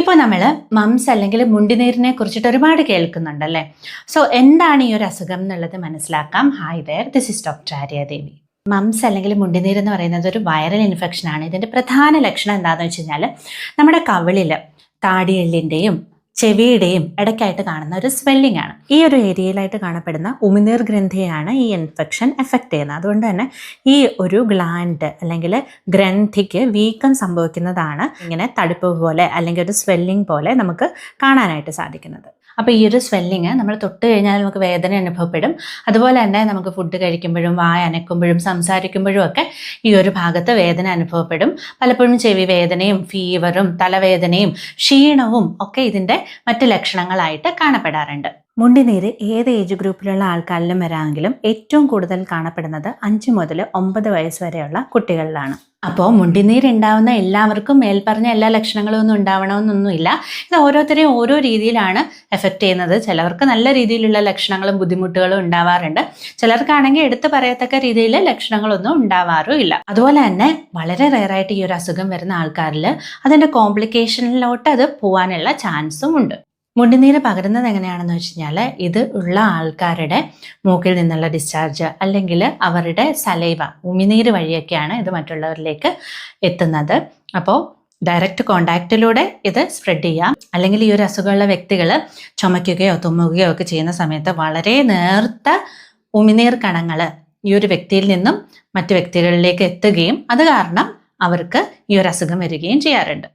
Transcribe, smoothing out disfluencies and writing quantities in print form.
ഇപ്പോൾ നമ്മൾ മംസ് അല്ലെങ്കിൽ മുണ്ടിനീരിനെ കുറിച്ചിട്ട് ഒരുപാട് കേൾക്കുന്നുണ്ടല്ലേ. സോ എന്താണ് ഈ ഒരു അസുഖം എന്നുള്ളത് മനസ്സിലാക്കാം. Hi there, this is doctor Aryadevi. Mumps അല്ലെങ്കിൽ മുണ്ടിനീര് എന്ന് പറയുന്നത് ഒരു വൈറൽ ഇൻഫെക്ഷൻ ആണ്. ഇതിൻ്റെ പ്രധാന ലക്ഷണം എന്താണെന്ന് വെച്ച് കഴിഞ്ഞാൽ നമ്മുടെ കവിളിൽ താടിയെല്ലിൻ്റെയും ചെവിയുടെയും ഇടയ്ക്കായിട്ട് കാണുന്ന ഒരു സ്വെല്ലിംഗ് ആണ്. ഈ ഒരു ഏരിയയിലായിട്ട് കാണപ്പെടുന്ന ഉമിനീർ ഗ്രന്ഥിയാണ് ഈ ഇൻഫെക്ഷൻ എഫക്റ്റ് ചെയ്യുന്നത്. അതുകൊണ്ട് തന്നെ ഈ ഒരു ഗ്ലാൻഡ് അല്ലെങ്കിൽ ഗ്രന്ഥിക്ക് വീക്കം സംഭവിക്കുന്നതാണ് ഇങ്ങനെ തടുപ്പ് പോലെ അല്ലെങ്കിൽ ഒരു സ്വെല്ലിംഗ് പോലെ നമുക്ക് കാണാനായിട്ട് സാധിക്കുന്നത്. അപ്പോൾ ഈ ഒരു സ്വെല്ലിങ് നമ്മൾ തൊട്ട് കഴിഞ്ഞാൽ നമുക്ക് വേദന അനുഭവപ്പെടും. അതുപോലെ തന്നെ നമുക്ക് ഫുഡ് കഴിക്കുമ്പോഴും വായ അനക്കുമ്പോഴും സംസാരിക്കുമ്പോഴും ഒക്കെ ഈ ഒരു ഭാഗത്ത് വേദന അനുഭവപ്പെടും. പലപ്പോഴും ചെവി വേദനയും ഫീവറും തലവേദനയും ക്ഷീണവും ഒക്കെ ഇതിൻ്റെ മറ്റ് ലക്ഷണങ്ങളായിട്ട് കാണപ്പെടാറുണ്ട്. മുണ്ടിനീര് ഏത് ഏജ് ഗ്രൂപ്പിലുള്ള ആൾക്കാരിലും വരാമെങ്കിലും ഏറ്റവും കൂടുതൽ കാണപ്പെടുന്നത് 5 മുതൽ 9 വയസ്സ് വരെയുള്ള കുട്ടികളിലാണ്. അപ്പോൾ മുണ്ടിനീര് ഉണ്ടാവുന്ന എല്ലാവർക്കും മേൽപ്പറഞ്ഞ എല്ലാ ലക്ഷണങ്ങളും ഒന്നും ഉണ്ടാവണമെന്നൊന്നുമില്ല. ഇത് ഓരോരുത്തരെയും ഓരോ രീതിയിലാണ് എഫക്റ്റ് ചെയ്യുന്നത്. ചിലവർക്ക് നല്ല രീതിയിലുള്ള ലക്ഷണങ്ങളും ബുദ്ധിമുട്ടുകളും ഉണ്ടാവാറുണ്ട്. ചിലർക്കാണെങ്കിൽ എടുത്തു പറയത്തക്ക രീതിയിൽ ലക്ഷണങ്ങളൊന്നും ഉണ്ടാവാറും ഇല്ല. അതുപോലെ തന്നെ വളരെ റെയറായിട്ട് ഈ ഒരു അസുഖം വരുന്ന ആൾക്കാരിൽ അതിൻ്റെ കോംപ്ലിക്കേഷനിലോട്ട് അത് പോകാനുള്ള ചാൻസും ഉണ്ട്. മുണ്ടിനീര് പകരുന്നത് എങ്ങനെയാണെന്ന് വെച്ച് കഴിഞ്ഞാൽ ഇത് ഉള്ള ആൾക്കാരുടെ മൂക്കിൽ നിന്നുള്ള ഡിസ്ചാർജ് അല്ലെങ്കിൽ അവരുടെ സലൈവ ഉമിനീര് വഴിയൊക്കെയാണ് ഇത് മറ്റുള്ളവരിലേക്ക് എത്തുന്നത്. അപ്പോൾ ഡയറക്റ്റ് കോണ്ടാക്റ്റിലൂടെ ഇത് സ്പ്രെഡ് ചെയ്യാം. അല്ലെങ്കിൽ ഈ ഒരു അസുഖമുള്ള വ്യക്തികൾ ചുമയ്ക്കുകയോ തുമ്മുകയോ ഒക്കെ ചെയ്യുന്ന സമയത്ത് വളരെ നേർത്ത ഉമിനീർ കണങ്ങൾ ഈ ഒരു വ്യക്തിയിൽ നിന്നും മറ്റു വ്യക്തികളിലേക്ക് എത്തുകയും അത് കാരണം അവർക്ക് ഈ ഒരു അസുഖം വരികയും ചെയ്യാറുണ്ട്.